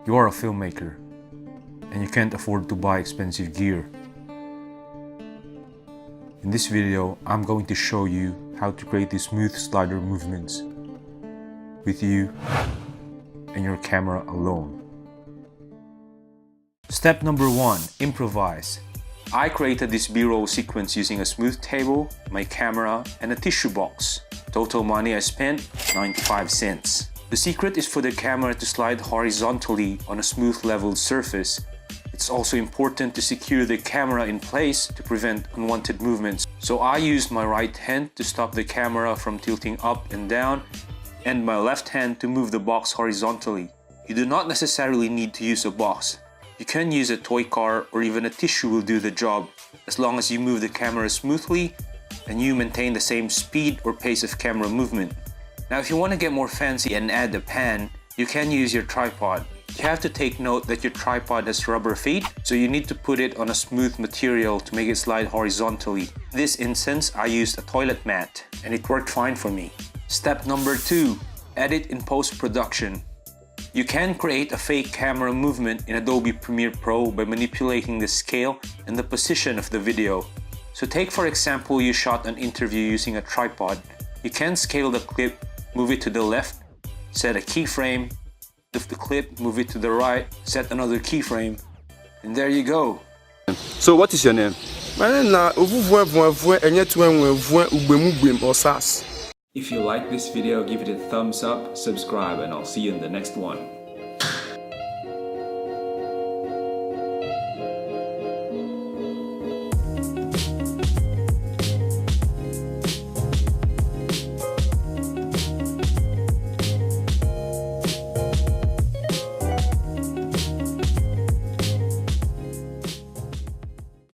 You are a filmmaker, and you can't afford to buy expensive gear. In this video, I'm going to show you how to create these smooth slider movements with you and your camera alone. Step number 1, improvise. I created this B-roll sequence using a smooth table, my camera, and a tissue box. Total money I spent, 95 cents. The secret is for the camera to slide horizontally on a smooth level surface. It's also important to secure the camera in place to prevent unwanted movements. So I used my right hand to stop the camera from tilting up and down, and my left hand to move the box horizontally. You do not necessarily need to use a box. You can use a toy car or even a tissue will do the job, as long as you move the camera smoothly and you maintain the same speed or pace of camera movement. Now if you want to get more fancy and add a pan, you can use your tripod. You have to take note that your tripod has rubber feet, so you need to put it on a smooth material to make it slide horizontally. In this instance, I used a toilet mat, and it worked fine for me. Step number 2, edit in post-production. You can create a fake camera movement in Adobe Premiere Pro by manipulating the scale and the position of the video. So take for example, you shot an interview using a tripod. You can scale the clip, move it to the left, set a keyframe, lift the clip, move it to the right, set another keyframe, and there you go. So what is your name? My name is If you like this video, give it a thumbs up, subscribe, and I'll see you in the next one.